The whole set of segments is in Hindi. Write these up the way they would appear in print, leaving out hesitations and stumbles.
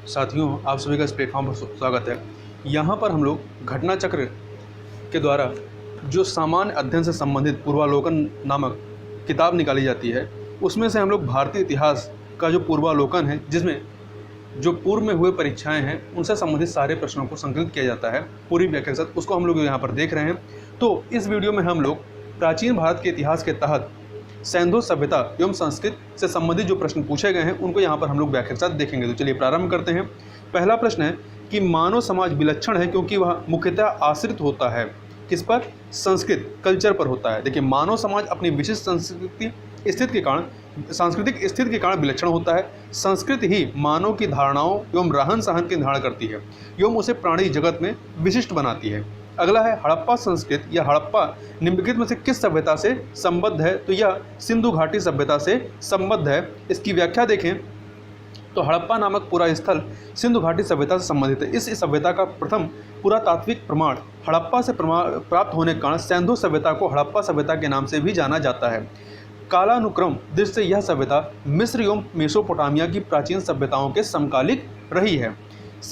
साथियों, आप सभी का इस प्लेटफॉर्म पर स्वागत है। यहाँ पर हम लोग घटना चक्र के द्वारा जो सामान्य अध्ययन से संबंधित पूर्वालोकन नामक किताब निकाली जाती है, उसमें से हम लोग भारतीय इतिहास का जो पूर्वालोकन है, जिसमें जो पूर्व में हुए परीक्षाएं हैं उनसे संबंधित सारे प्रश्नों को संकलित किया जाता है पूरी व्याख्या के साथ, उसको हम लोग यहाँ पर देख रहे हैं। तो इस वीडियो में हम लोग प्राचीन भारत के इतिहास के तहत सैंधो सभ्यता एवं संस्कृत से संबंधित जो प्रश्न पूछे गए हैं उनको यहाँ पर हम लोग व्याख्या के साथ देखेंगे। तो चलिए प्रारंभ करते हैं। पहला प्रश्न है कि मानव समाज विलक्षण है क्योंकि वह मुख्यतः आश्रित होता है किस पर? संस्कृत, कल्चर पर होता है। देखिए, मानव समाज अपनी विशिष्ट सांस्कृतिक स्थिति के कारण विलक्षण होता है। संस्कृत ही मानव की धारणाओं एवं रहन सहन की निर्धारण करती है एवं उसे प्राणी जगत में विशिष्ट बनाती है। अगला है हड़प्पा संस्कृत या हड़प्पा निम्नलिखित में से किस सभ्यता से संबद्ध है? तो यह सिंधु घाटी सभ्यता से संबद्ध है। इसकी व्याख्या देखें तो हड़प्पा नामक पूरा स्थल सिंधु घाटी सभ्यता से संबंधित है। इस सभ्यता का प्रथम पुरातात्विक प्रमाण हड़प्पा से प्राप्त होने के कारण सैंधो सभ्यता को हड़प्पा सभ्यता के नाम से भी जाना जाता है। कालानुक्रम दृष्टि से यह सभ्यता मिस्र एवं मेसोपोटामिया की प्राचीन सभ्यताओं के समकालिक रही है।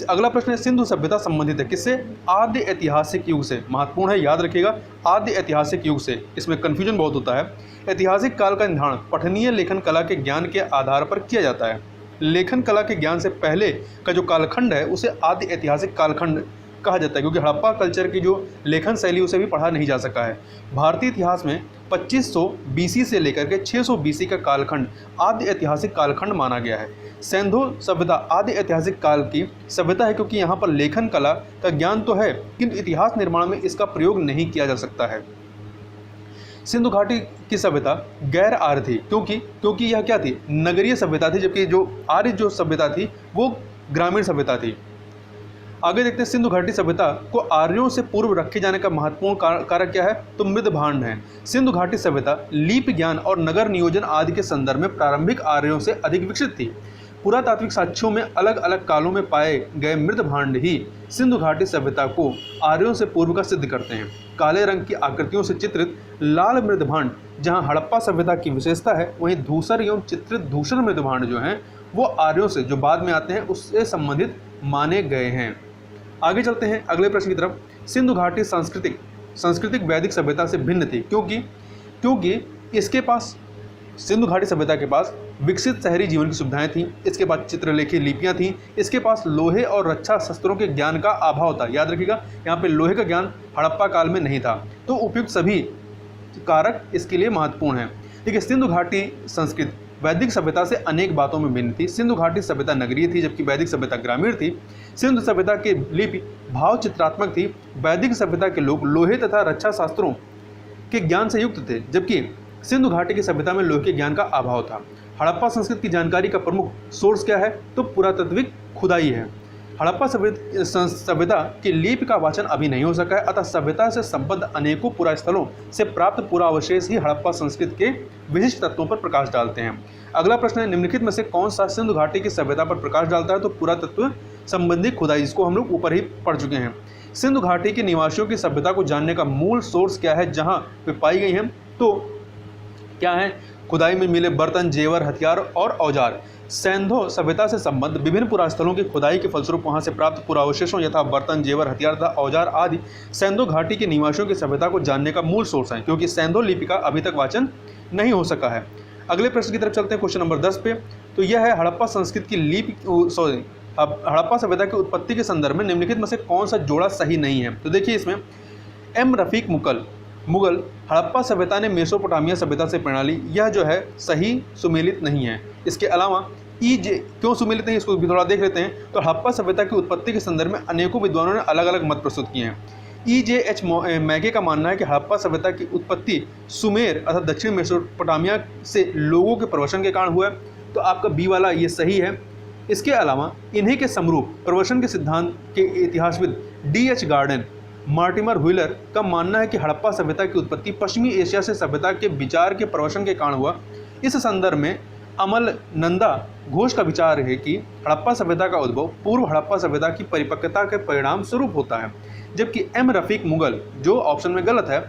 अगला प्रश्न है सिंधु सभ्यता संबंधित है किससे? आद्य ऐतिहासिक युग से। महत्वपूर्ण है, याद रखिएगा, आद्य ऐतिहासिक युग से। इसमें कन्फ्यूजन बहुत होता है। ऐतिहासिक काल का निर्धारण पठनीय लेखन कला के ज्ञान के आधार पर किया जाता है। लेखन कला के ज्ञान से पहले का जो कालखंड है उसे आदि ऐतिहासिक कालखंड कहा जाता है, क्योंकि हड़प्पा कल्चर की जो लेखन शैली उसे भी पढ़ा नहीं जा सका है। भारतीय इतिहास में 2500 बीसी से लेकर के 600 बीसी का कालखंड आदि ऐतिहासिक कालखंड माना गया है। सैंधो सभ्यता आदि ऐतिहासिक काल की सभ्यता है क्योंकि यहाँ पर लेखन कला का ज्ञान तो है किंतु इतिहास निर्माण में इसका प्रयोग नहीं किया जा सकता है। सिंधु घाटी की सभ्यता गैर आर्य थी क्योंकि यह क्या थी? नगरीय सभ्यता थी, जबकि जो आर्य जो सभ्यता थी वो ग्रामीण सभ्यता थी। आगे देखते हैं सिंधु घाटी सभ्यता को आर्यों से पूर्व रखे जाने का महत्वपूर्ण कारक क्या है? तो मृद भांड है। सिंधु घाटी सभ्यता लीप ज्ञान और नगर नियोजन आदि के संदर्भ में प्रारंभिक आर्यों से अधिक विकसित थी। पुरातात्विक साक्ष्यों में अलग अलग कालों में पाए गए मृद भांड ही सिंधु घाटी सभ्यता को आर्यों से पूर्व का सिद्ध करते हैं। काले रंग की आकृतियों से चित्रित लाल मृद भांड जहाँ हड़प्पा सभ्यता की विशेषता है, वहीं धूसर एवं चित्रित धूसर मृद भांड जो हैं वो आर्यों से जो बाद में आते हैं उससे संबंधित माने गए हैं। आगे चलते हैं अगले प्रश्न की तरफ। सिंधु घाटी सांस्कृतिक वैदिक सभ्यता से भिन्न थी क्योंकि इसके पास सिंधु घाटी सभ्यता के पास विकसित शहरी जीवन की सुविधाएं थीं। इसके बाद चित्रलेखी लिपियां थीं। इसके पास लोहे और रक्षा शस्त्रों के ज्ञान का अभाव था। याद रखिएगा, यहाँ पे लोहे का ज्ञान हड़प्पा काल में नहीं था। तो उपयुक्त सभी कारक इसके लिए महत्वपूर्ण हैं। देखिए, सिंधु घाटी संस्कृत वैदिक सभ्यता से अनेक बातों में भिन्न थी। सिंधु घाटी सभ्यता नगरीय थी जबकि वैदिक सभ्यता ग्रामीण थी। सिंधु सभ्यता की लिपि भाव चित्रात्मक थी। वैदिक सभ्यता के लोग लोहे तथा रक्षा शास्त्रों के ज्ञान से युक्त थे, जबकि सिंधु घाटी की सभ्यता में लोहे के ज्ञान का अभाव था। हड़प्पा संस्कृत की जानकारी का प्रमुख सोर्स क्या है? तो पुरातात्विक खुदाई है। हड़प्पा सभ्यता की लिपि का वाचन अभी नहीं हो सका है, अतः सभ्यता से संबद्ध अनेकों पुरास्थलों से प्राप्त पुरावशेष ही हड़प्पा संस्कृत के विशिष्ट तत्वों पर प्रकाश डालते हैं। अगला प्रश्न है निम्नलिखित में से कौन सा सिंधु घाटी की सभ्यता पर प्रकाश डालता है? तो पुरातत्व संबंधी खुदाई, जिसको हम लोग ऊपर ही पढ़ चुके हैं। सिंधु घाटी के निवासियों की सभ्यता को जानने का मूल सोर्स क्या है जहाँ वे पाई गई हैं? तो क्या है? खुदाई में मिले बर्तन, जेवर, हथियार और औजार। सैंधो सभ्यता से संबद्ध विभिन्न पुरास्थलों की खुदाई के फलस्वरूप वहां से प्राप्त पुरावशेषों यथा बर्तन, जेवर, हथियार तथा औजार आदि सैंधो घाटी के निवासियों की सभ्यता को जानने का मूल सोर्स है, क्योंकि सैंधो लिपि का अभी तक वाचन नहीं हो सका है। अगले प्रश्न की तरफ चलते हैं, क्वेश्चन नंबर 10 पे। तो यह है हड़प्पा संस्कृत की लिपि हड़प्पा सभ्यता की उत्पत्ति के संदर्भ में निम्नलिखित में से कौन सा जोड़ा सही नहीं है? तो देखिए, इसमें एम रफीक मुगल हड़प्पा सभ्यता ने मेसोपोटामिया सभ्यता से प्रणाली, यह जो है सही सुमेलित नहीं है। इसके अलावा ईजे क्यों सुमेलित नहीं, इसको भी थोड़ा देख लेते हैं। तो हड़प्पा सभ्यता की उत्पत्ति के संदर्भ में अनेकों विद्वानों ने अलग अलग मत प्रस्तुत किए हैं। EJH मैगे का मानना है कि हड़प्पा सभ्यता की उत्पत्ति सुमेर अर्थात दक्षिण मेसोपोटामिया से लोगों के प्रवसन के कारण हुआ है। तो आपका बी वाला ये सही है। इसके अलावा इन्हीं के समरूप प्रवसन के सिद्धांत के इतिहासविद DH गार्डन मार्टिमर व्हीलर का मानना है कि हड़प्पा सभ्यता की उत्पत्ति पश्चिमी एशिया से सभ्यता के विचार के प्रवसन के कारण हुआ। इस संदर्भ में अमल नंदा घोष का विचार है कि हड़प्पा सभ्यता का उद्भव पूर्व हड़प्पा सभ्यता की परिपक्वता के परिणाम स्वरूप होता है, जबकि एम रफीक मुगल, जो ऑप्शन में गलत है,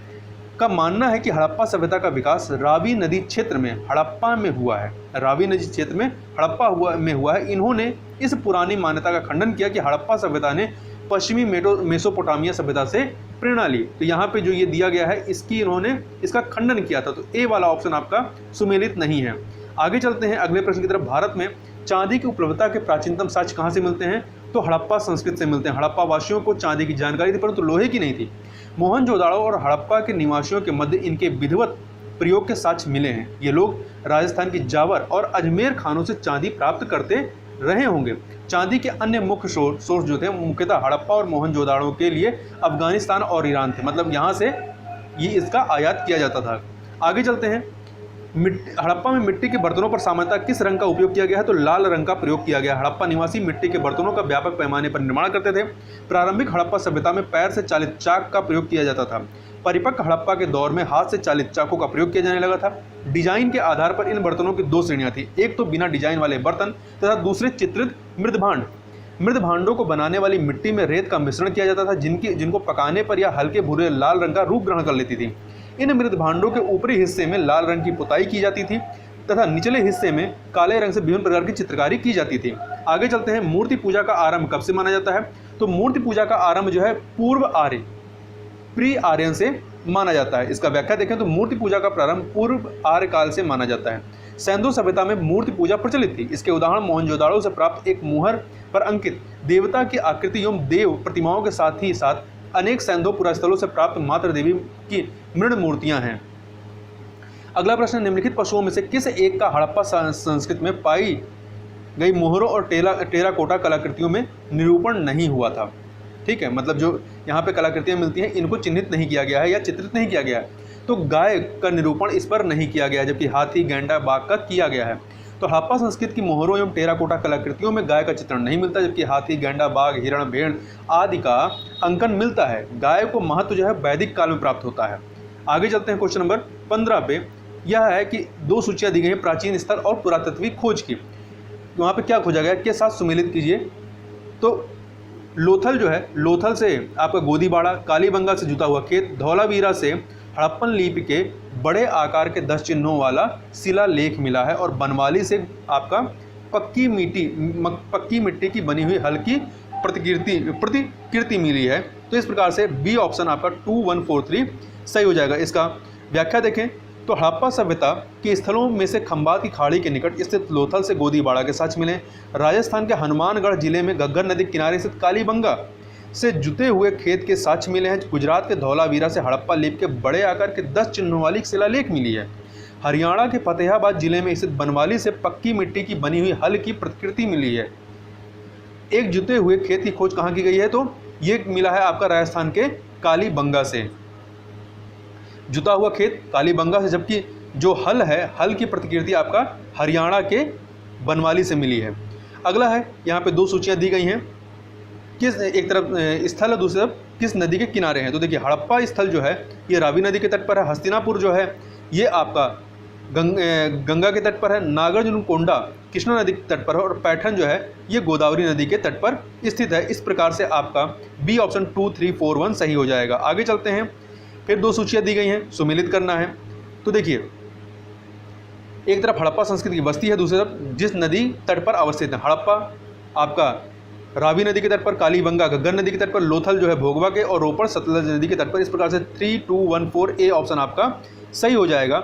का मानना है कि हड़प्पा सभ्यता का विकास रावी नदी क्षेत्र में हड़प्पा में हुआ है। रावी नदी क्षेत्र में हड़प्पा में हुआ है। इन्होंने इस पुरानी मान्यता का खंडन किया कि हड़प्पा सभ्यता ने पश्चिमी मेसोपोटामिया सभ्यता से प्रेरणा ली। तो यहाँ पे जो ये दिया गया है इन्होंने इसका खंडन किया था। तो ए वाला ऑप्शन आपका सुमेलित नहीं है। आगे चलते हैं अगले प्रश्न की तरफ। भारत में चांदी की उपलब्धता के प्राचीनतम साक्ष्य कहाँ से मिलते हैं? तो हड़प्पा संस्कृति से मिलते हैं। हड़प्पा वासियों को चांदी की जानकारी थी परंतु लोहे की नहीं थी। मोहनजोदाड़ो और हड़प्पा के निवासियों के मध्य इनके विधिवत प्रयोग के साक्ष्य मिले हैं। ये लोग राजस्थान की जावर और अजमेर खानों से चांदी प्राप्त करते रहे होंगे। चांदी के अन्य मुख्य सोर्स जो थे मुख्यतः हड़प्पा और मोहनजोदाड़ो के लिए अफगानिस्तान और ईरान थे। मतलब यहाँ से ये इसका आयात किया जाता था। आगे चलते हैं। हड़प्पा में मिट्टी के बर्तनों पर सामान्यतः किस रंग का उपयोग किया गया है? तो लाल रंग का प्रयोग किया गया। हड़प्पा निवासी मिट्टी के बर्तनों का व्यापक पैमाने पर निर्माण करते थे। प्रारंभिक हड़प्पा सभ्यता में पैर से चालित चाक का प्रयोग किया जाता था। परिपक्व हड़प्पा के दौर में हाथ से चालित चाकों का प्रयोग किया जाने लगा था। डिजाइन के आधार पर इन बर्तनों की दो श्रेणियां थी, एक तो बिना डिजाइन वाले बर्तन तथा दूसरे चित्रित मृदभांड। मृदभांडों को बनाने वाली मिट्टी में रेत का मिश्रण किया जाता था जिनको पकाने पर यह हल्के भूरे लाल रंग का रूप ग्रहण कर लेती थी। इन मृदभांडों के ऊपरी हिस्से में लाल रंग की पुताई की जाती थी तथा निचले हिस्से में काले रंग से विभिन्न प्रकार की चित्रकारी की जाती थी। आगे चलते हैं। मूर्ति पूजा का आरंभ कब से माना जाता है? तो मूर्ति पूजा का आरंभ जो है पूर्व आर्य प्री आर्यन से माना जाता है। इसका व्याख्या देखें तो मूर्ति पूजा का प्रारंभ पूर्व आर्य काल से माना जाता है। सैंधो सभ्यता में मूर्ति पूजा प्रचलित थी। इसके उदाहरण मोहनजोदाड़ो से प्राप्त एक मुहर पर अंकित देवता की आकृति एवं देव प्रतिमाओं के साथ ही साथ अनेक सैंधो पुरास्थलों से प्राप्त मातृ देवी की मृण मूर्तियां हैं। अगला प्रश्न, निम्नलिखित पशुओं में से किस एक का हड़प्पा संस्कृति में पाई गई मोहरों और टेराकोटा कलाकृतियों में निरूपण नहीं हुआ था? ठीक है, मतलब जो यहाँ पे कलाकृतियां मिलती हैं इनको चिन्हित नहीं किया गया है या चित्रित नहीं किया गया है। तो गाय का निरूपण इस पर नहीं किया गया, जबकि हाथी, गैंडा, बाघ का किया गया है। तो हड़प्पा संस्कृति की मोहरों एवं टेराकोटा कलाकृतियों में गाय का चित्रण नहीं मिलता, जबकि हाथी, गैंडा, बाघ, हिरण, भेड़ आदि का अंकन मिलता है। गाय को महत्व जो है वैदिक काल में प्राप्त होता है। आगे चलते हैं क्वेश्चन नंबर 15 पे। यह है कि दो सूचियां दी गई हैं प्राचीन स्थल और पुरातत्विक खोज की। वहाँ पे क्या खोजा गया के साथ सुमेलित कीजिए। तो लोथल जो है, लोथल से आपका गोदीबाड़ा, कालीबंगा से जुता हुआ खेत, धौलावीरा से हड़प्पन लिपि के बड़े आकार के 10 चिन्हों वाला शिलालेख मिला है और बनवाली से आपका पक्की मिट्टी की बनी हुई हल्की प्रतिकृति मिली है। तो इस प्रकार से बी ऑप्शन आपका 2143 सही हो जाएगा। इसका व्याख्या देखें तो हड़प्पा सभ्यता के स्थलों में से खंबात की खाड़ी के निकट स्थित लोथल से गोदीबाड़ा के साक्ष्य मिले। राजस्थान के हनुमानगढ़ जिले में घग्गर नदी के किनारे स्थित कालीबंगा से जुते हुए खेत के साक्ष्य मिले हैं। गुजरात के धौलावीरा से हड़प्पा लिपि के बड़े आकार के 10 चिन्हों वाली शिलालेख मिली है। हरियाणा के फतेहाबाद जिले में स्थित बनवाली से पक्की मिट्टी की बनी हुई हल की प्रतिकृति मिली है। एक जुते हुए खेत की खोज कहाँ की गई है? तो ये मिला है आपका राजस्थान के कालीबंगा से, जुता हुआ खेत कालीबंगा से, जबकि जो हल है, हल की प्रतिकृति आपका हरियाणा के बनवाली से मिली है। अगला है, यहाँ पे दो सूचियाँ दी गई हैं, किस एक तरफ स्थल और दूसरी तरफ किस नदी के किनारे हैं। तो देखिए हड़प्पा स्थल जो है ये रावी नदी के तट पर है। हस्तिनापुर जो है ये आपका गंगा के तट पर है। नागार्जुनकोंडा कृष्णा नदी के तट पर है और पैठन जो है ये गोदावरी नदी के तट पर स्थित है। इस प्रकार से आपका बी ऑप्शन 2, 3, 4, 1 सही हो जाएगा। आगे चलते हैं। फिर दो सूचियाँ दी गई हैं, सुमेलित करना है। तो देखिए एक तरफ हड़प्पा संस्कृति की बस्ती है, दूसरी तरफ जिस नदी तट पर अवस्थित है। हड़प्पा आपका रावी नदी के तट पर, कालीबंगा घग्गर नदी के तट पर, लोथल जो है भोगवा के और रोपड़ सतलज नदी के तट पर। इस प्रकार से 3, 2, 1, 4 ए ऑप्शन आपका सही हो जाएगा।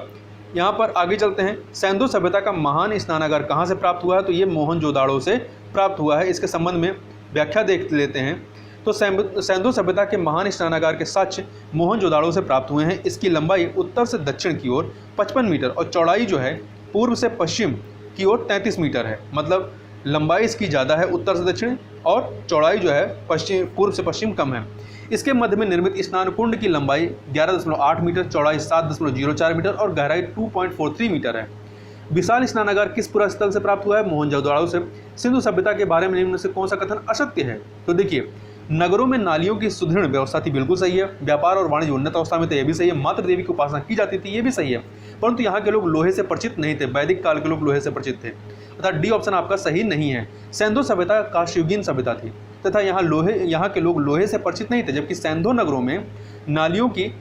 यहाँ पर आगे चलते हैं। सैंधो सभ्यता का महान स्नानागार कहाँ से प्राप्त हुआ है? तो ये मोहनजोदाड़ो से प्राप्त हुआ है। इसके संबंध में व्याख्या देख लेते हैं। तो सैंधो सभ्यता के महान स्नानागार के साक्ष्य मोहनजोदाड़ो से प्राप्त हुए हैं। इसकी लंबाई उत्तर से दक्षिण की ओर 55 मीटर और चौड़ाई जो है पूर्व से पश्चिम की ओर 33 मीटर है। मतलब लंबाई इसकी ज़्यादा है उत्तर से दक्षिण और चौड़ाई जो है पूर्व से पश्चिम कम है। इसके मध्य में निर्मित स्नान कुंड की लंबाई 11.8 मीटर, चौड़ाई 7.04 मीटर और गहराई 2.43 मीटर है। विशाल स्नानागार किस पुरास्थल से प्राप्त हुआ है? मोहनजोदाड़ो से। सिंधु सभ्यता के बारे में निम्न से कौन सा कथन असत्य है? तो देखिए नगरों में नालियों की सुदृढ़ व्यवस्था थी, बिल्कुल सही है। व्यापार और वाणिज्य उन्नत अवस्था में थे, यह भी सही है। मातृ देवी की उपासना की जाती थी, ये भी सही है। परंतु यहाँ के लोग लोहे से परिचित नहीं थे, वैदिक काल के लोग लोहे से परिचित थे, अर्थात डी ऑप्शन आपका सही नहीं है। सैंधो सभ्यता काशयुगीन सभ्यता थी तथा यहाँ के लोग लोहे से परिचित नहीं थे, जबकि सैंधो नगरों में नालियों की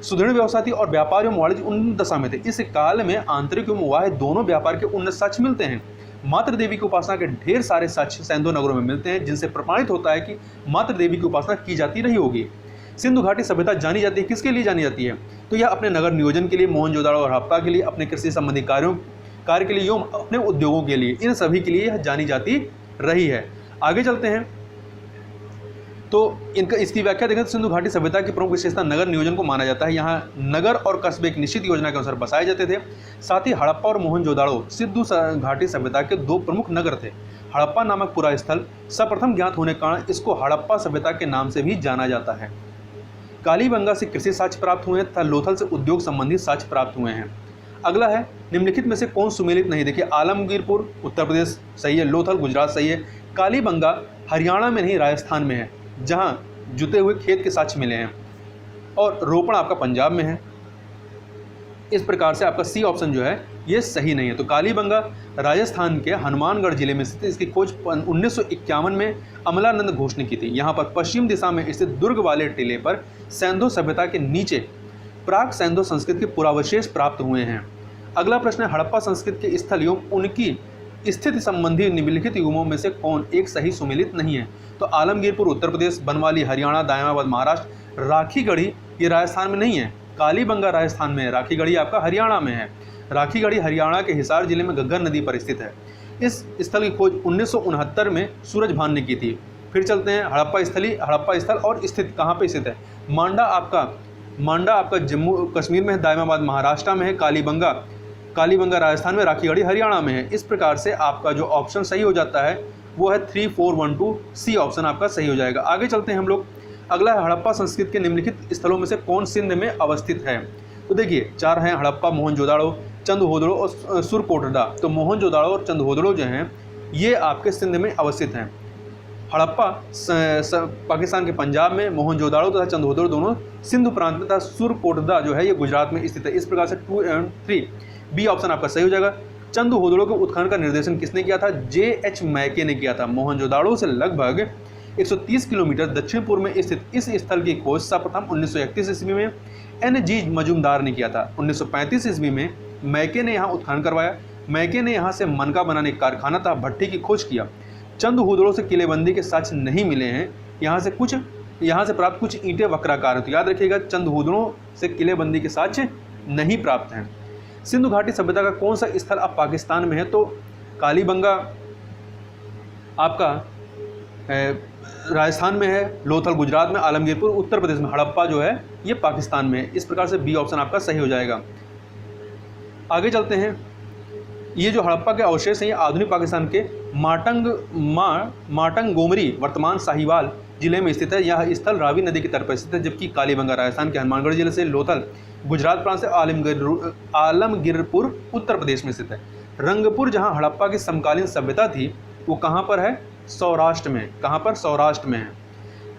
सुदृढ़ व्यवस्था थी और व्यापार एवं वाणिज्य उन्नत दशा में थे। इस काल में आंतरिक एवं बाह्य दोनों व्यापार के उन्नत साक्ष्य मिलते हैं। मातृ देवी की उपासना के ढेर सारे साक्ष्य सिंधु नगरों में मिलते हैं, जिनसे प्रमाणित होता है कि मातृ देवी की उपासना की जाती रही होगी। सिंधु घाटी सभ्यता जानी जाती है, किसके लिए जानी जाती है? तो यह अपने नगर नियोजन के लिए, मोहनजोदड़ो और हड़प्पा के लिए, अपने कृषि संबंधी कार्य के लिए एवं अपने उद्योगों के लिए, इन सभी के लिए यह जानी जाती रही है। आगे चलते हैं तो इसकी व्याख्या देखें तो सिंधु घाटी सभ्यता की प्रमुख विशेषता नगर नियोजन को माना जाता है। यहाँ नगर और कस्बे एक निश्चित योजना के अनुसार बसाए जाते थे। साथ ही हड़प्पा और मोहनजोदड़ो सिंधु घाटी सभ्यता के दो प्रमुख नगर थे। हड़प्पा नामक पूरा स्थल सर्वप्रथम ज्ञात होने के कारण इसको हड़प्पा सभ्यता के नाम से भी जाना जाता है। कालीबंगा से कृषि साक्ष्य प्राप्त हुए तथा लोथल से उद्योग संबंधी साक्ष्य प्राप्त हुए हैं। अगला है निम्नलिखित में से कौन सुमेलित नहीं? देखिए, आलमगीरपुर उत्तर प्रदेश सही है, लोथल गुजरात सही है, कालीबंगा हरियाणा में नहीं राजस्थान में है, जहां जुते हुए खेत के साक्ष्य मिले हैं, और रोपण आपका पंजाब में है। इस प्रकार से आपका सी ऑप्शन जो है ये सही नहीं है। तो कालीबंगा राजस्थान के हनुमानगढ़ जिले में स्थित, इसकी खोज 1951 में अमलानंद घोष ने की थी। यहाँ पर पश्चिम दिशा में स्थित दुर्ग वाले टीले पर सैंधो सभ्यता के नीचे प्राक सैंधो संस्कृत के पुरावशेष प्राप्त हुए हैं। अगला प्रश्न है हड़प्पा संस्कृत के स्थल एवं उनकी स्थिति संबंधी निम्नलिखित युगों में से कौन एक सही सुमेलित नहीं है? तो आलमगीरपुर उत्तर प्रदेश, बनवाली हरियाणा, दायमाबाद महाराष्ट्र, राखीगढ़ी ये राजस्थान में नहीं है, कालीबंगा राजस्थान में है, राखीगढ़ी आपका हरियाणा में है। राखीगढ़ी हरियाणा के हिसार जिले में घग्गर नदी पर स्थित है। इस स्थल की खोज 1969 में सूरजभान ने की थी। फिर चलते हैं हड़प्पा स्थल और स्थित कहाँ पे स्थित है? मांडा आपका जम्मू कश्मीर में है, दायमाबाद महाराष्ट्र में है, कालीबंगा राजस्थान में, राखीगढ़ी हरियाणा में है। इस प्रकार से आपका जो ऑप्शन सही हो जाता है वो है 3412 सी ऑप्शन आपका सही हो जाएगा। आगे चलते हैं हम लोग। अगला है हड़प्पा संस्कृति के निम्नलिखित स्थलों में से कौन सिंध में अवस्थित है? तो देखिए, चार हैं हड़प्पा, मोहनजोदड़ो, चंदहोदड़ो और सुरकोटदा। तो मोहनजोदड़ो और चंदहोदड़ो जो हैं ये आपके सिंध में अवस्थित हैं। हड़प्पा पाकिस्तान के पंजाब में, मोहनजोदड़ो तथा चंदहोदड़ो दोनों सिंधु प्रांत में तथा सुरकोटदा जो है ये गुजरात में स्थित है। इस प्रकार से 2 एंड 3 बी ऑप्शन आपका सही हो जाएगा। चंदहोदड़ो के उत्खनन का निर्देशन किसने किया था? जे.एच. मैके ने किया था। मोहनजोदड़ो से लगभग 130 किलोमीटर दक्षिण पूर्व में स्थित इस स्थल की खोज सर्वप्रथम 1931 ईस्वी में N.G. मजूमदार ने किया था। 1935 ईस्वी में मैके ने यहाँ उत्खनन करवाया। मैके ने यहाँ से मनका बनाने का कारखाना तथा भट्टी की खोज किया। चंदहोदड़ो से किलेबंदी के साक्ष्य नहीं मिले हैं। यहाँ से प्राप्त कुछ ईंटें वक्राकार। तो याद रखिएगा, चंदहोदड़ो से किलेबंदी के साक्ष्य नहीं प्राप्त हैं। सिंधु घाटी सभ्यता का कौन सा स्थल अब पाकिस्तान में है? तो कालीबंगा आपका राजस्थान में है, लोथल गुजरात में, आलमगीरपुर उत्तर प्रदेश में, हड़प्पा जो है ये पाकिस्तान में है। इस प्रकार से बी ऑप्शन आपका सही हो जाएगा। आगे चलते हैं। ये जो हड़प्पा के अवशेष हैं ये आधुनिक पाकिस्तान के माटंगोमरी वर्तमान साहिवाल जिले में स्थित है। यह स्थल रावी नदी के तट पर स्थित है, जबकि कालीबंगा राजस्थान के हनुमानगढ़ जिले से, लोथल गुजरात प्रांत से, आलमगीरपुर उत्तर प्रदेश में स्थित है। रंगपुर जहां हड़प्पा की समकालीन सभ्यता थी वो कहां पर है? सौराष्ट्र में। कहां पर? सौराष्ट्र में है।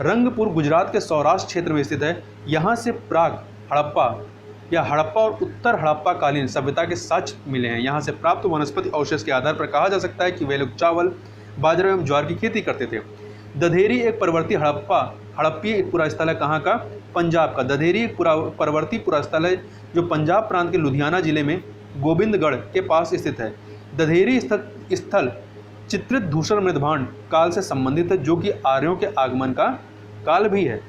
रंगपुर गुजरात के सौराष्ट्र क्षेत्र में स्थित है। यहाँ से प्राग हड़प्पा या हड़प्पा और उत्तर हड़प्पा कालीन सभ्यता के साक्ष्य मिले हैं। यहाँ से प्राप्त वनस्पति अवशेष के आधार पर कहा जा सकता है कि वे लोग चावल, बाजरा एवं ज्वार की खेती करते थे। दधेरी एक परवर्ती हड़प्पी एक पुरा स्थल है। कहाँ का? पंजाब का। दधेरी एक परवर्ती पुरा स्थल है जो पंजाब प्रांत के लुधियाना जिले में गोविंदगढ़ के पास स्थित है। दधेरी स्थल चित्रित धूसर मृदभांड काल से संबंधित है, जो कि आर्यों के आगमन का काल भी है।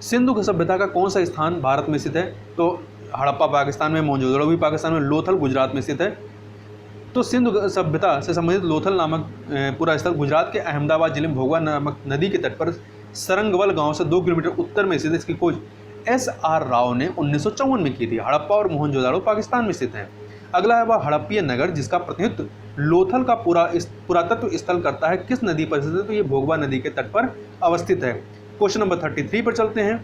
सिंधु सभ्यता का कौन सा स्थान भारत में स्थित है? तो हड़प्पा पाकिस्तान में, मोहनजोदड़ो भी पाकिस्तान में, लोथल गुजरात में स्थित है। तो सिंधु सभ्यता से संबंधित लोथल नामक पूरा स्थल गुजरात के अहमदाबाद जिले में भोगवा नामक नदी के तट पर सरंगवल गांव से 2 किलोमीटर उत्तर में स्थित। इसकी खोज S.R. राव ने 1954 में की थी। हड़प्पा और मोहनजोदड़ो पाकिस्तान में स्थित हैं। अगला है वह हड़प्पीय नगर जिसका प्रतिनिधित्व लोथल का पुरातत्व स्थल करता है, किस नदी पर स्थित है? तो ये भोगवा नदी के तट पर अवस्थित है। क्वेश्चन नंबर 33 पर चलते हैं।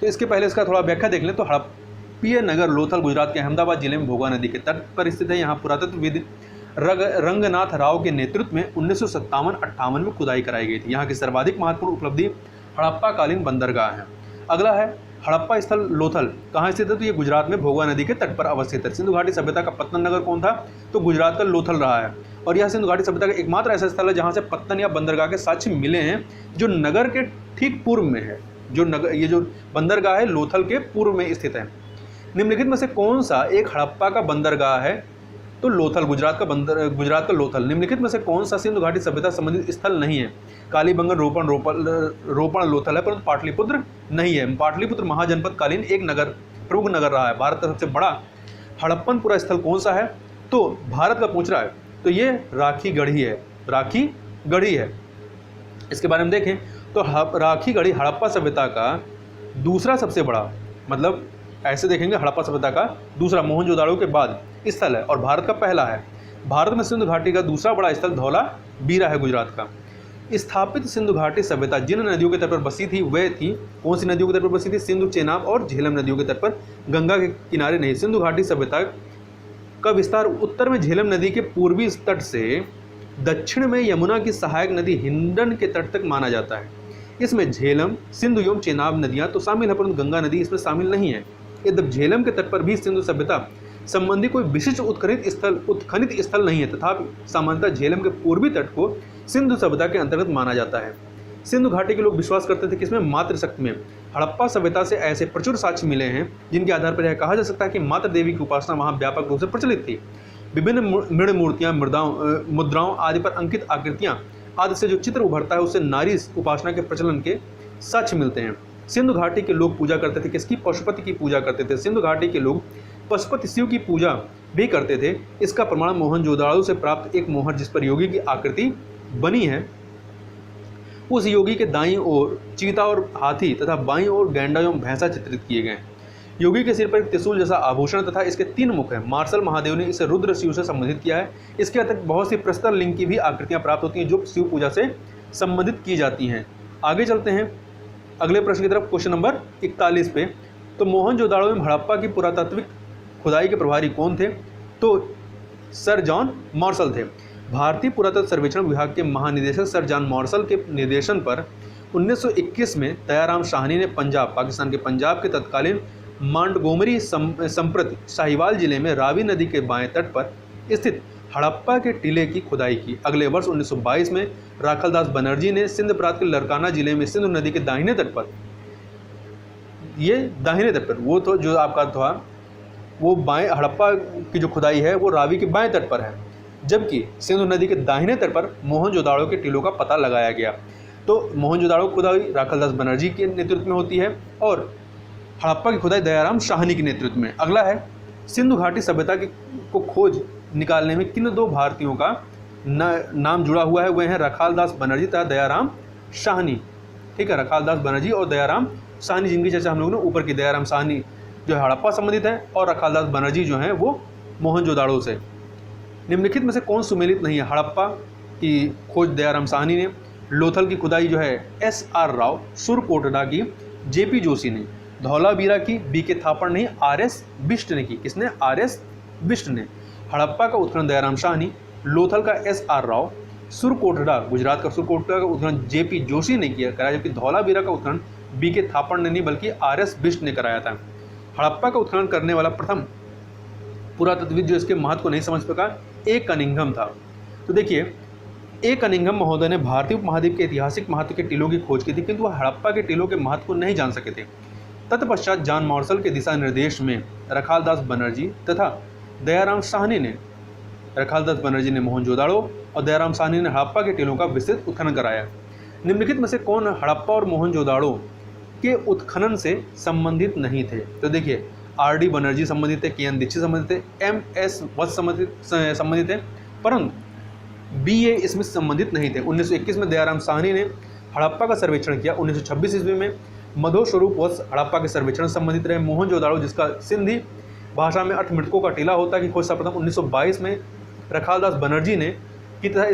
तो इसके पहले इसका थोड़ा व्याख्या देख लें। तो हड़प्पीय नगर लोथल गुजरात के अहमदाबाद जिले में भोगवा नदी के तट पर स्थित है। यहाँ पुरातत्वविद रंगनाथ राव के नेतृत्व में 1957-58 में खुदाई कराई गई थी। यहाँ की सर्वाधिक महत्वपूर्ण उपलब्धि हड़प्पा कालीन बंदरगाह है। अगला है हड़प्पा स्थल लोथल कहाँ स्थित है? तो ये गुजरात में भोगवा नदी के तट पर अवस्थित है। सिंधु घाटी सभ्यता का पत्तन नगर कौन था? तो गुजरात का लोथल रहा है। और यह सिंधु घाटी सभ्यता का एकमात्र ऐसा स्थल है जहाँ से पत्तन या बंदरगाह के साक्ष्य मिले हैं, जो नगर के ठीक पूर्व में है। ये जो बंदरगाह है लोथल के पूर्व में स्थित है। निम्नलिखित में से कौन सा एक हड़प्पा का बंदरगाह है? तो लोथल, गुजरात का लोथल। निम्नलिखित में से कौन सा सिंधु घाटी सभ्यता संबंधित स्थल नहीं है? कालीबंगन, रोपण लोथल है, परंतु पाटलिपुत्र नहीं है। पाटलिपुत्र महाजनपद कालीन एक प्रमुख नगर रहा है। भारत का सबसे बड़ा हड़प्पन पुरा स्थल कौन सा है? तो भारत का पूछ रहा है, तो ये राखी गढ़ी है। राखी गढ़ी है। इसके बारे में देखें तो राखी गढ़ी हड़प्पा सभ्यता का दूसरा सबसे बड़ा, मतलब ऐसे देखेंगे हड़प्पा सभ्यता का दूसरा मोहनजोदाड़ो के बाद स्थल है और भारत का पहला है। भारत में सिंधु घाटी का दूसरा बड़ा स्थल धौलावीरा है गुजरात का। स्थापित सिंधु घाटी सभ्यता जिन नदियों के तट पर बसी थी वह थी, कौन सी नदियों के तट पर बसी थी? सिंधु, चेनाब और झेलम नदियों के तट पर, गंगा के किनारे नहीं। सिंधु घाटी सभ्यता का विस्तार उत्तर में झेलम नदी के पूर्वी तट से दक्षिण में यमुना की सहायक नदी हिंडन के तट तक माना जाता है। इसमें झेलम, सिंधु एवं चेनाब नदियां तो शामिल है, परंतु गंगा नदी इसमें शामिल नहीं है। यद्यपि झेलम के तट पर भी सिंधु सभ्यता संबंधी कोई विशिष्ट उत्खनित स्थल नहीं है, तथापि सामान्यतः झेलम के पूर्वी तट को सिंधु सभ्यता के अंतर्गत माना जाता है। सिंधु घाटी के लोग विश्वास करते थे कि इसमें मातृशक्ति में। हड़प्पा सभ्यता से ऐसे प्रचुर साक्ष्य मिले हैं जिनके आधार पर यह कहा जा सकता है कि माता देवी की उपासना वहां व्यापक रूप से प्रचलित थी। विभिन्न मृण मूर्तियां, मुद्राओं आदि पर अंकित आकृतियां आदि से जो चित्र उभरता है उससे नारी उपासना के प्रचलन के साक्ष्य मिलते हैं। सिंधु घाटी के लोग पूजा करते थे किसकी? पशुपति की पूजा करते थे। सिंधु घाटी के लोग पशुपति शिव की पूजा भी करते थे। इसका प्रमाण मोहनजोदाड़ो से प्राप्त एक मोहर जिस पर योगी की आकृति बनी है, उस योगी के दाईं ओर चीता और हाथी तथा बाईं ओर गैंडा एवं भैंसा चित्रित किए गए। योगी के सिर पर एक त्रिशूल जैसा आभूषण तथा इसके 3 मुख हैं। मार्शल महादेव ने इसे रुद्र शिव से संबंधित किया है। इसके अतिरिक्त बहुत सी प्रस्तर लिंग की भी आकृतियां प्राप्त होती हैं जो शिव पूजा से संबंधित की जाती हैं। आगे चलते हैं अगले प्रश्न की तरफ, क्वेश्चन नंबर 41 पे। तो मोहनजोदाड़ो में हड़प्पा की पुरातात्विक खुदाई के प्रभारी कौन थे? तो सर जॉन मार्शल थे। भारतीय पुरातत्व सर्वेक्षण विभाग के महानिदेशक सर जॉन मार्शल के निर्देशन पर 1921 में दयाराम शाहनी ने पाकिस्तान के पंजाब के तत्कालीन मांटगोमरी संप्रति साहिवाल जिले में रावी नदी के बाएं तट पर स्थित हड़प्पा के टीले की खुदाई की। अगले वर्ष 1922 में राखलदास बनर्जी ने सिंध प्रांत के लरकाना जिले में सिंधु नदी के दाहिने तट पर, ये दाहिने तट पर, वो तो जो आपका था वो बाएं, हड़प्पा की जो खुदाई है वो रावी के बाएं तट पर है, जबकि सिंधु नदी के दाहिने तट पर मोहनजोदाड़ो के टीलों का पता लगाया गया। तो मोहनजोदाड़ो खुदाई राखलदास बनर्जी के नेतृत्व में होती है और हड़प्पा की खुदाई दयाराम शाहनी के नेतृत्व में। अगला है सिंधु घाटी सभ्यता को खोज निकालने में किन 2 भारतीयों का नाम जुड़ा हुआ है? वह है रखालदास बनर्जी तथा दयाराम शाहनी। ठीक है, रखालदास बनर्जी और दयाराम शाहनी, जिनकी चर्चा हम लोगों ने ऊपर की। दयाराम शाहनी जो है हड़प्पा संबंधित है और रखालदास बनर्जी जो है वो मोहनजोदाड़ो से। निम्नलिखित में से कौन सुमेलित नहीं है? हड़प्पा की खोज दयाराम साहनी ने, लोथल की खुदाई जो है SR राव, सुरकोटड़ा की JP जोशी ने, धौलावीरा की BK थापड़ ने, RS बिष्ट ने की। किसने? RS बिष्ट ने। हड़प्पा का उत्खनन दयाराम शाहनी, लोथल का SR राव, सुरकोटड़ा गुजरात का सुरकोटड़ा का उत्खनन JP जोशी ने किया कराया, जबकि धौलावीरा का उत्खनन BK थापड़ ने नहीं बल्कि RS बिष्ट ने कराया था। हड़प्पा का उत्खनन करने वाला प्रथम पुरातत्वविद जो इसके महत्व को नहीं समझ सका A कनिंघम था। तो देखिए A कनिंघम महोदय ने भारतीय उपमहाद्वीप के ऐतिहासिक महत्व के टीलों की खोज की थी, किंतु वह हड़प्पा के टीलों के महत्व को नहीं जान सके थे। तत्पश्चात जॉन मार्शल के दिशा निर्देश में रखालदास बनर्जी तथा दयाराम शाहनी ने, रखालदास बनर्जी ने मोहनजोदाड़ो और दयाराम शाहनी ने हड़प्पा के टीलों का विस्तृत उत्खनन कराया। निम्नलिखित में से कौन हड़प्पा और मोहनजोदाड़ो के उत्खनन से संबंधित नहीं थे? तो देखिए RD बनर्जी संबंधित थे, KN दीक्षित संबंधित थे, MS वत्स संबंधित थे, परंतु BA इसमें संबंधित नहीं थे। 1921 में दयाराम शाहनी ने हड़प्पा का सर्वेक्षण किया। 1926 ईस्वी में मधो स्वरूप वत्स हड़प्पा के सर्वेक्षण संबंधित रहे। मोहनजोदाड़ो जिसका सिंधी भाषा में अर्थ मृतकों का टीला होता है की खोज सर्वप्रथम 1922 में रखालदास बनर्जी ने की तथा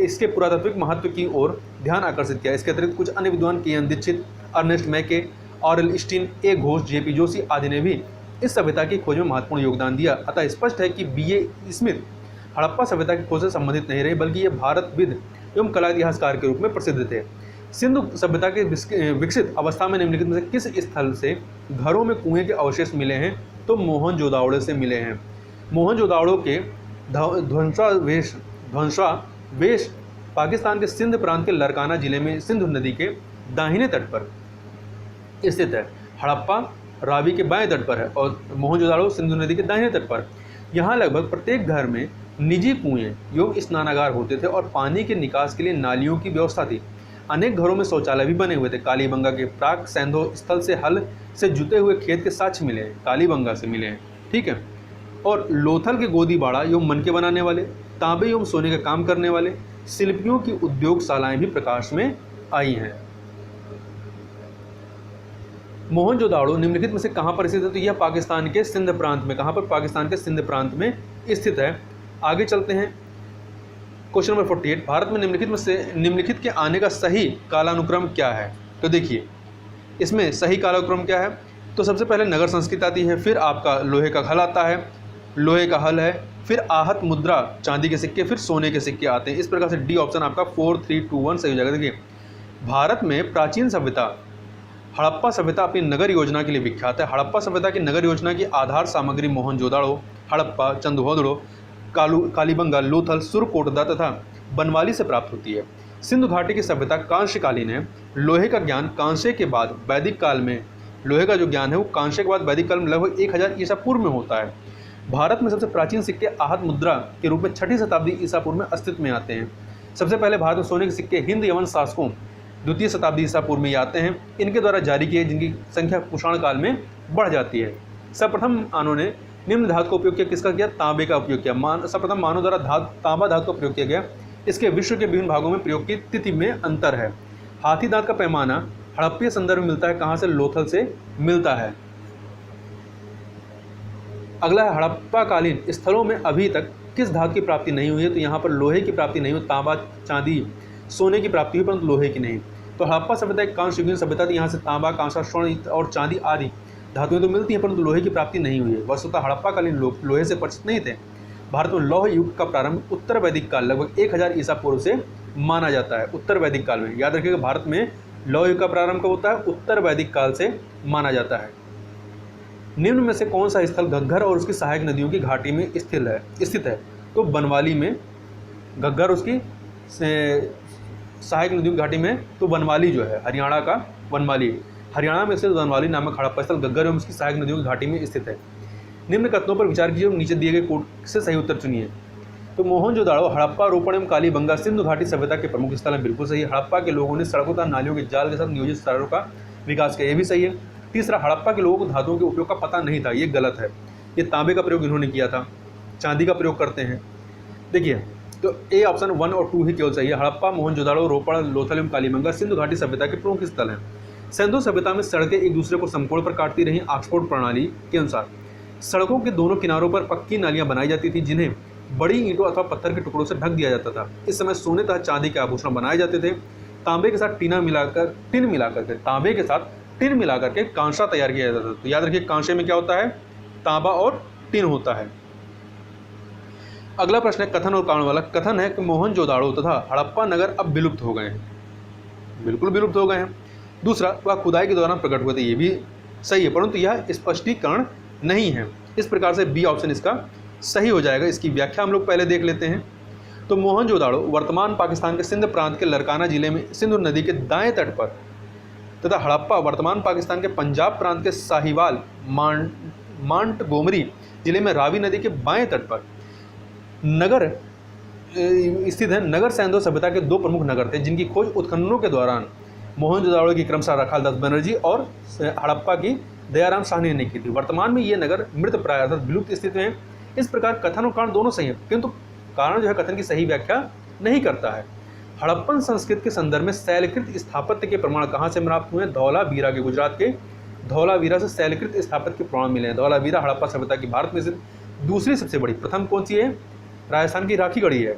इसके पुरातात्विक महत्व की ओर ध्यान आकर्षित किया। इसके अतिरिक्त कुछ अन्य विद्वान KN Dikshit, Ernest Mackay, Aurel Stein, A Ghosh, JP Joshi आदि ने भी इस सभ्यता की खोज में महत्वपूर्ण योगदान दिया। अतः स्पष्ट है कि BA स्मिथ हड़प्पा सभ्यता की खोज से संबंधित नहीं रहे, बल्कि ये भारतविद एवं कला इतिहासकार के रूप में प्रसिद्ध थे। सिंधु सभ्यता के विकसित अवस्था में निम्नलिखित में से किस स्थल से घरों में कुएं के अवशेष मिले हैं? तो मोहनजोदाड़ो से मिले हैं। मोहनजोदाड़ो के ध्वंसावेश पाकिस्तान के सिंध प्रांत के लरकाना जिले में सिंधु नदी के दाहिने तट पर स्थित है। हड़प्पा रावी के बाएं तट पर है और मोहनजोदाड़ो सिंधु नदी के दाहिने तट पर। यहाँ लगभग प्रत्येक घर में निजी कुएं एवं स्नानागार होते थे और पानी के निकास के लिए नालियों की व्यवस्था थी। अनेक घरों में शौचालय भी बने हुए थे। कालीबंगा के प्राक सैंधो स्थल से हल से जुते हुए खेत के साक्ष्य मिले हैं, कालीबंगा से मिले हैं, ठीक है। और लोथल के गोदी बाड़ा एवं मनके बनाने वाले, तांबे एवं सोने का काम करने वाले शिल्पियों की उद्योगशालाएं भी प्रकाश में आई हैं। मोहनजोदाड़ो निम्नलिखित में से कहाँ पर स्थित है? तो यह पाकिस्तान के सिंध प्रांत में, कहाँ पर? पाकिस्तान के सिंध प्रांत में स्थित है। आगे चलते हैं, क्वेश्चन नंबर 48, भारत में निम्नलिखित के आने का सही कालानुक्रम क्या है? तो देखिए इसमें सही कालानुक्रम क्या है। तो सबसे पहले नगर संस्कृति आती है, फिर आपका लोहे का हल आता है, लोहे का हल है, फिर आहत मुद्रा चांदी के सिक्के, फिर सोने के सिक्के आते हैं। इस प्रकार से डी ऑप्शन आपका 4, 3, 2, 1 सही हो जाएगा। देखिए भारत में प्राचीन सभ्यता हड़प्पा सभ्यता अपनी नगर योजना के लिए विख्यात है। हड़प्पा सभ्यता की नगर योजना की आधार सामग्री मोहनजोदाड़ो, हड़प्पा, चंदहोदड़ो, कालीबंगा, लोथल, सुरकोटदा तथा बनवाली से प्राप्त होती है। सिंधु घाटी की सभ्यता कांस्यकालीन है। लोहे का ज्ञान कांस्य के बाद वैदिक काल में, लोहे का जो ज्ञान है वो कांस्य के बाद वैदिक काल में लगभग 1000 ईसा पूर्व में होता है। भारत में सबसे प्राचीन सिक्के आहत मुद्रा के रूप में 6ठी शताब्दी ईसा पूर्व में अस्तित्व में आते हैं। सबसे पहले भारत में सोने के सिक्के हिंद यवन शासकों 2वीं शताब्दी ईसा पूर्व में आते हैं, इनके द्वारा जारी किए, जिनकी संख्या कुषाण काल में बढ़ जाती है। सर्वप्रथम मानव ने निम्न धातु का उपयोग किया, किसका किया? तांबे का उपयोग किया। सर्वप्रथम मानव द्वारा तांबा धातु का प्रयोग किया गया। इसके विश्व के विभिन्न भागों में प्रयोग की तिथि में अंतर है। हाथी दांत का पैमाना हड़प्पीय संदर्भ में मिलता है, कहाँ से? लोथल से मिलता है। अगला है हड़प्पाकालीन स्थलों में अभी तक किस धातु की प्राप्ति नहीं हुई है? तो यहाँ पर लोहे की प्राप्ति नहीं हुई। तांबा, चांदी, सोने की प्राप्ति हुई परंतु लोहे की नहीं। तो हड़प्पा सभ्यता एक कांस्ययुगीन सभ्यता थी। यहाँ से तांबा, कांसा, स्वर्ण और चांदी आदि धातुएं तो मिलती हैं परंतु लोहे की प्राप्ति नहीं हुई है। वस्तुतः हड़प्पाकालीन लोग लोहे से परिचित नहीं थे। भारत में लौह युग का प्रारंभ उत्तर वैदिक काल लगभग 1000 ईसा पूर्व से माना जाता है। उत्तर वैदिक काल में, याद रखिएगा, भारत में लौह युग का प्रारंभ कब होता है? उत्तर वैदिक काल से माना जाता है। निम्न में से कौन सा स्थल घग्गर और उसकी सहायक नदियों की घाटी में स्थित है? तो बनवाली में, घग्गर उसकी सहायक नदियों की घाटी में, तो बनवाली जो है हरियाणा का बनवाली, हरियाणा में स्थित बनवाली नामक हड़प्पा स्थल घग्गर एवं उसकी सहायक नदियों की घाटी में स्थित है। निम्न कथनों पर विचार कीजिए और नीचे दिए गए कोड से सही उत्तर चुनिए। तो मोहनजोदाड़ो हड़प्पा, रोपण एवं कालीबंगा सिंधु घाटी सभ्यता के प्रमुख स्थल हैं, बिल्कुल सही है। हड़प्पा के लोगों ने सड़कों तथा नालियों के जाल के साथ नियोजित शहरों का विकास किया, ये भी सही है। तीसरा, हड़प्पा के लोगों को धातुओं के उपयोग का पता नहीं था, ये गलत है। ये तांबे का प्रयोग इन्होंने किया था, चांदी का प्रयोग करते हैं। देखिए तो ए ऑप्शन 1 और 2 ही केवल सही है। हड़प्पा, मोहनजोदाड़ो, रोपड़, लोथल एवं कालीबंगा सिंधु घाटी सभ्यता के प्रमुख स्थल हैं। सिंधु सभ्यता में सड़कें एक दूसरे को समकोण पर काटती रहीं। ऑक्सफोर्ड प्रणाली के अनुसार सड़कों के दोनों किनारों पर पक्की नालियां बनाई जाती थी, जिन्हें बड़ी ईंटों अथवा पत्थर के टुकड़ों से ढक दिया जाता था। इस समय सोने तथा चांदी के आभूषण बनाए जाते थे। तांबे के साथ टिन मिलाकर के कांसा तैयार किया जाता था। तो याद रखिए कांसे में क्या होता है? तांबा और टिन होता है। अगला प्रश्न है कथन और कारण वाला। कथन है कि मोहनजोदाड़ो तथा हड़प्पा नगर अब विलुप्त हो गए हैं, बिल्कुल विलुप्त हो गए हैं। दूसरा, वह खुदाई के दौरान प्रकट हुए थे, ये भी सही है परंतु यह स्पष्टीकरण नहीं है। इस प्रकार से बी ऑप्शन इसका सही हो जाएगा। इसकी व्याख्या हम लोग पहले देख लेते हैं। तो मोहनजोदाड़ो वर्तमान पाकिस्तान के सिंध प्रांत के लरकाना जिले में सिंधु नदी के दाएं तट पर तथा हड़प्पा वर्तमान पाकिस्तान के पंजाब प्रांत के साहिवाल मांटगोमरी जिले में रावी नदी के बाएं तट पर नगर स्थित है। नगर सैंधो सभ्यता के 2 प्रमुख नगर थे, जिनकी खोज उत्खननों के दौरान मोहनजोदाड़ो की क्रमशः रखालदास बनर्जी और हड़प्पा की दयाराम साहनी ने की थी। वर्तमान में ये नगर मृत प्राय अर्थात विलुप्त स्थिति में है। इस प्रकार कथन और कारण दोनों सही है, किंतु कारण जो है कथन की सही व्याख्या नहीं करता है। हड़प्पन संस्कृति के संदर्भ में शैलकृत स्थापत्य के प्रमाण कहाँ से प्राप्त हुए? धौलावीरा के, गुजरात के धौलावीरा से शैलकृत स्थापत्य के प्रमाण मिले हैं। धौलावीरा हड़प्पा सभ्यता की भारत में स्थित दूसरी सबसे बड़ी, प्रथम कौन सी है? राजस्थान की राखीगढ़ी है,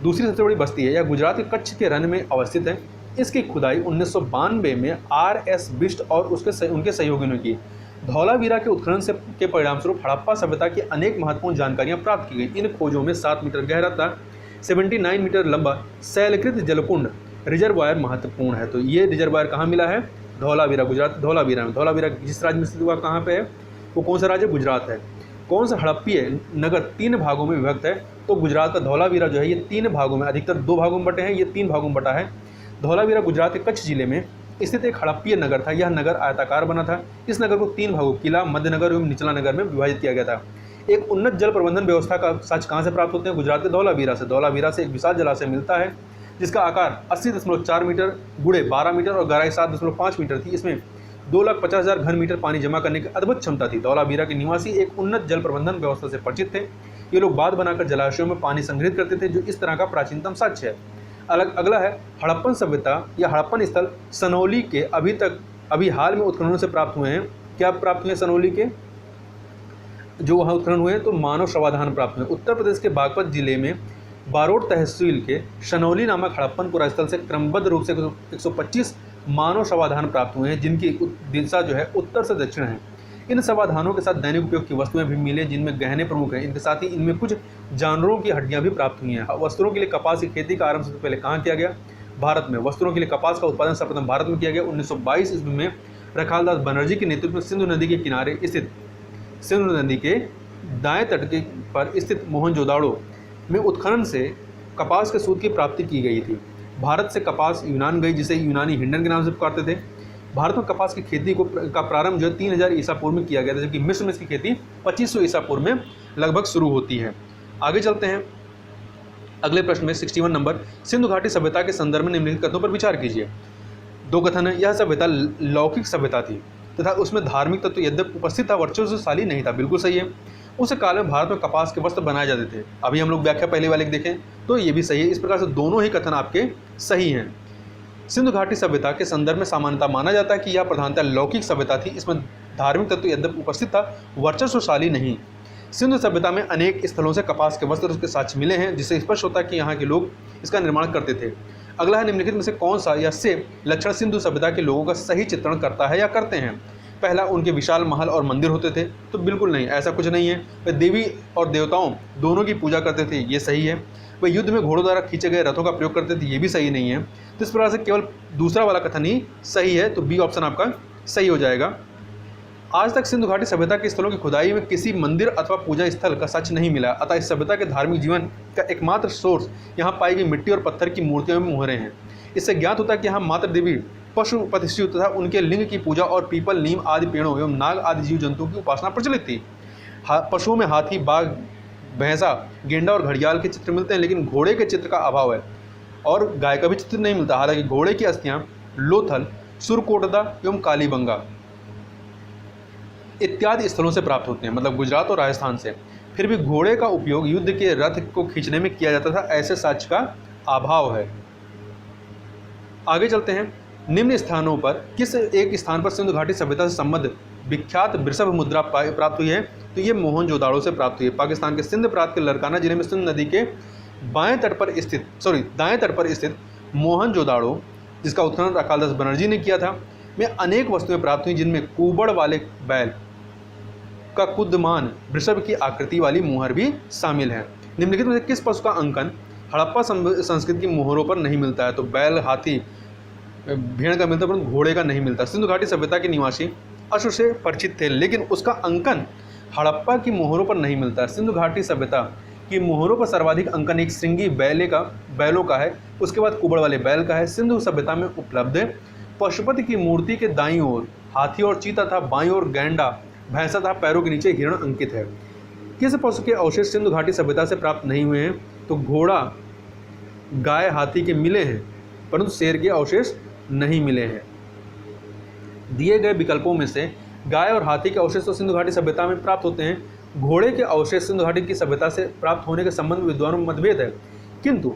दूसरी सबसे बड़ी बस्ती है। यह गुजरात के कच्छ के रन में अवस्थित है। इसकी खुदाई 1992 में R.S. बिष्ट और उनके सहयोगियों ने की। धौलावीरा के उत्खनन के परिणामस्वरूप हड़प्पा सभ्यता की अनेक महत्वपूर्ण जानकारियां प्राप्त की गई। इन खोजों में 7 मीटर गहरा था 79 मीटर लंबा शैलकृत जलकुंड रिजर्वायर महत्वपूर्ण है। तो ये रिजर्वायर कहाँ मिला है? धौलावीरा, गुजरात धौलावीरा में। धौलावीरा जिस राज्य में स्थित हुआ कहाँ पे है? वो कौन सा राज्य? गुजरात है। कौन सा हड़प्पीय नगर 3 भागों में विभक्त है? तो गुजरात का धौलावीरा जो है ये 3 भागों में, अधिकतर 2 भागों में बटे हैं, ये 3 भागों में बटा है। धौलावीरा गुजरात के कच्छ जिले में स्थित एक हड़प्पीय नगर था। यह नगर आयताकार बना था। इस नगर को 3 भागों, किला, मध्य नगर एवं निचला नगर में विभाजित किया गया था। एक उन्नत जल प्रबंधन व्यवस्था का साक्ष्य कहाँ से प्राप्त होते हैं? गुजरात के धौलावीरा से। धौलावीरा से एक विशाल जलाशय मिलता है जिसका आकार 80.4 मीटर गुणे 12 मीटर और गहराई 7.5 मीटर थी। इसमें 2,50,000 घन मीटर पानी जमा करने की अद्भुत क्षमता थी। धौलावीरा के निवासी एक उन्नत जल प्रबंधन व्यवस्था से परिचित थे। ये लोग बांध बनाकर जलाशयों में पानी संग्रहित करते थे, जो इस तरह का प्राचीनतम साक्ष्य है। अगला है हड़प्पन सभ्यता या हड़प्पन स्थल सनौली के अभी हाल में उत्खननों से प्राप्त हुए हैं। क्या प्राप्त हुए सनौली के जो वहाँ उत्खनन हुए हैं? तो मानव शवाधान प्राप्त हुए। उत्तर प्रदेश के बागपत जिले में बारोट तहसील के सनौली नामक हड़प्पन पुरास्थल से क्रमबद्ध रूप से 125 मानव शवाधान प्राप्त हुए हैं, जिनकी दिशा जो है उत्तर से दक्षिण है। इन शवाधानों के साथ दैनिक उपयोग की वस्तुएं भी मिले, जिनमें गहने प्रमुख हैं। इनके साथ ही इनमें कुछ जानवरों की हड्डियां भी प्राप्त हुई हैं। वस्त्रों के लिए कपास की खेती का आरंभ सबसे पहले कहाँ किया गया? भारत में। वस्त्रों के लिए कपास का उत्पादन सर्वप्रथम भारत में किया गया। 1922 ईस्वी में रखालदास बनर्जी के नेतृत्व में सिंधु नदी के किनारे स्थित सिंधु नदी के दाएं तट के पर स्थित मोहनजोदाड़ो में उत्खनन से कपास के सूत की प्राप्ति की गई थी। भारत से कपास यूनान गई, जिसे यूनानी हिंडन के नाम से पुकारते थे। भारत में कपास की खेती का प्रारंभ जो है 3000 ईसा पूर्व में किया गया था, जबकि मिस्र में इसकी खेती 2500 ईसा पूर्व में लगभग शुरू होती है। आगे चलते हैं अगले प्रश्न में 61 नंबर। सिंधु घाटी सभ्यता के संदर्भ में निम्नलिखित कथनों पर विचार कीजिए। 2 कथन है। यह सभ्यता लौकिक सभ्यता थी तथा उसमें धार्मिक तत्व यद्यपि उपस्थित था, वर्चस्वशाली नहीं था। बिल्कुल सही है। उस काल में भारत में कपास के वस्त्र बनाए जाते थे। अभी हम लोग व्याख्या पहले वाले की देखें तो ये भी सही है। इस प्रकार से दोनों ही कथन आपके सही हैं। सिंधु घाटी सभ्यता के संदर्भ में सामान्यतः माना जाता है कि यह प्रधानतः लौकिक सभ्यता थी। इसमें धार्मिक तत्व यद्यपि उपस्थित था, वर्चस्वशाली नहीं। सिंधु सभ्यता में अनेक स्थलों से कपास के वस्त्र के साक्ष्य मिले हैं, जिससे स्पष्ट होता है कि यहाँ के लोग इसका निर्माण करते थे। अगला है निम्नलिखित में से कौन सा या से लक्षण सिंधु सभ्यता के लोगों का सही चित्रण करता है या करते हैं? पहला, उनके विशाल महल और मंदिर होते थे। तो बिल्कुल नहीं, ऐसा कुछ नहीं है। वे देवी और देवताओं दोनों की पूजा करते थे, ये सही है। वे युद्ध में घोड़ों द्वारा खींचे गए रथों का प्रयोग करते थे, ये भी सही नहीं है। तो इस प्रकार से केवल दूसरा वाला कथन ही सही है, तो बी ऑप्शन आपका सही हो जाएगा। आज तक सिंधु घाटी सभ्यता के स्थलों की खुदाई में किसी मंदिर अथवा पूजा स्थल का साक्ष्य नहीं मिला, अतः इस सभ्यता के धार्मिक जीवन का एकमात्र सोर्स यहाँ पाई गई मिट्टी और पत्थर की मूर्तियों में मोहरे हैं। इससे ज्ञात होता है कि यहाँ मात्र देवी पशुपतिशिव तथा उनके लिंग की पूजा और पीपल, नीम आदि पेड़ों एवं नाग आदि जीव जंतुओं की उपासना प्रचलित थी। पशुओं में हाथी, बाघ, भैंसा, गेंडा और घड़ियाल के चित्र मिलते हैं, लेकिन घोड़े के चित्र का अभाव है और गाय का भी चित्र नहीं मिलता। हालांकि घोड़े की अस्थियां लोथल, सुरकोटदा एवं कालीबंगा इत्यादि स्थलों से प्राप्त होते हैं, मतलब गुजरात और राजस्थान से। फिर भी घोड़े का उपयोग युद्ध के रथ को खींचने में किया जाता था, ऐसे साक्ष्य का अभाव है। आगे चलते हैं। निम्न स्थानों पर किस एक स्थान पर सिंधु घाटी सभ्यता से संबद्ध विख्यात वृषभ मुद्रा प्राप्त हुई है? तो ये मोहनजोदाड़ो से प्राप्त हुई है। पाकिस्तान के सिंध प्रांत के लरकाना जिले में सिंधु नदी के दाएं तट पर स्थित मोहनजोदाड़ो, जिसका उत्खनन रखालदास बनर्जी ने किया था, में अनेक वस्तुएं प्राप्त हुई, जिनमें कुबड़ वाले बैल का कुदमान, वृषभ की आकृति वाली मुहर भी शामिल है। निम्नलिखित में से किस पशु का अंकन हड़प्पा संस्कृति की मोहरों पर नहीं मिलता है? तो बैल, हाथी, भेड़ का मिलता है परंतु घोड़े का नहीं मिलता। सिंधु घाटी सभ्यता के निवासी अश्व से परिचित थे, लेकिन उसका अंकन हड़प्पा की मोहरों पर नहीं मिलता। सिंधु घाटी सभ्यता की मोहरों पर सर्वाधिक अंकन एक श्रृंगी बैलों का है, उसके बाद कुबड़ वाले बैल का है। सिंधु सभ्यता में उपलब्ध पशुपति की मूर्ति के दाईं ओर हाथी और चीता था, बाईं ओर गैंडा, भैंसा था, पैरों के नीचे हिरण अंकित है। किस पशु के अवशेष सिंधु घाटी सभ्यता से प्राप्त नहीं हुए हैं? तो घोड़ा, गाय, हाथी के मिले हैं, परंतु शेर के अवशेष नहीं मिले हैं। दिए गए विकल्पों में से गाय और हाथी के अवशेष तो सिंधु घाटी सभ्यता में प्राप्त होते हैं। घोड़े के अवशेष सिंधु घाटी की सभ्यता से प्राप्त होने के संबंध में विद्वानों में मतभेद है, किंतु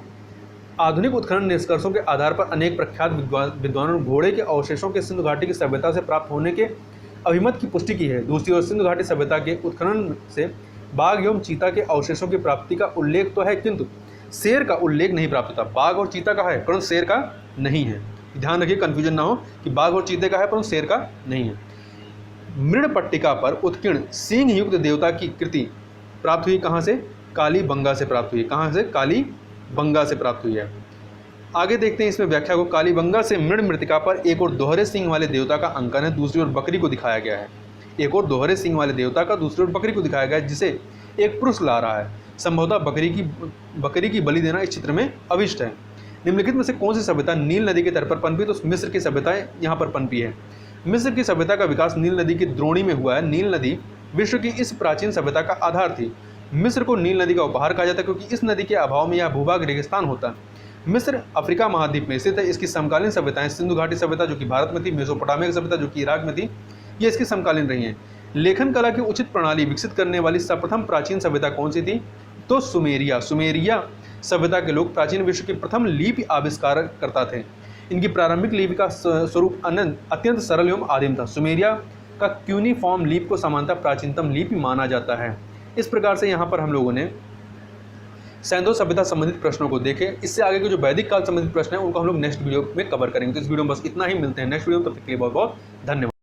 आधुनिक उत्खनन निष्कर्षों के आधार पर अनेक प्रख्यात विद्वानों ने घोड़े के अवशेषों के सिंधु घाटी की सभ्यता से प्राप्त होने के अभिमत की पुष्टि की है। दूसरी ओर सिंधु घाटी सभ्यता के उत्खनन से बाघ एवं चीता के अवशेषों की प्राप्ति का उल्लेख तो है, किंतु शेर का उल्लेख नहीं प्राप्त होता। बाघ और चीता का है परंतु शेर का नहीं है। ध्यान रखिए, कंफ्यूजन ना हो कि बाघ और चीते का है परंतु शेर का नहीं है। मृण पट्टिका पर उत्कीर्ण सिंह युक्त देवता की कृति प्राप्त हुई कहाँ से? कालीबंगा से प्राप्त हुई। कहाँ से? कालीबंगा से प्राप्त हुई है। आगे देखते हैं इसमें व्याख्या को। कालीबंगा से मृण मृतिका पर एक और दोहरे सिंह वाले देवता का अंकन है, दूसरी ओर बकरी को दिखाया गया है। एक और दोहरे सिंह वाले देवता का दूसरी ओर बकरी को दिखाया गया है, जिसे एक पुरुष ला रहा है। संभवतः बकरी की बलि देना इस चित्र में अभिष्ट है। निम्नलिखित में से कौन सी सभ्यता नील नदी के तट पर पनपी? तो मिस्र की सभ्यता यहाँ पर पनपी है। मिस्र की सभ्यता का विकास नील नदी की द्रोणी में हुआ है। नील नदी विश्व की इस प्राचीन सभ्यता का आधार थी। मिस्र को नील नदी का उपहार कहा जाता है क्योंकि इस नदी के अभाव में यह भूभाग रेगिस्तान होता है। मिस्र अफ्रीका महाद्वीप में स्थित है। इसकी समकालीन सभ्यताएं सिंधु घाटी सभ्यता जो कि भारत में थी, मेसोपोटामिया सभ्यता जो कि इराक में थी, ये इसकी समकालीन रही हैं। लेखन कला की उचित प्रणाली विकसित करने वाली सर्वप्रथम प्राचीन सभ्यता कौन सी थी? तो सुमेरिया। सुमेरिया सभ्यता के लोग प्राचीन विश्व की प्रथम लिपि आविष्कार करता थे। इनकी प्रारंभिक लिपि का स्वरूप अत्यंत सरल एवं आदिम था। सुमेरिया का क्यूनिफॉर्म लिपि को सामान्यतः प्राचीनतम लिपि माना जाता है। इस प्रकार से यहाँ पर हम लोगों ने सैंधव सभ्यता संबंधित प्रश्नों को देखे। इससे आगे के जो वैदिक काल संबंधित प्रश्न हैं उनको हम लोग नेक्स्ट वीडियो में कवर करेंगे। तो इस वीडियो में बस इतना ही। मिलते हैं नेक्स्ट वीडियो में, तब तक के लिए बहुत बहुत धन्यवाद।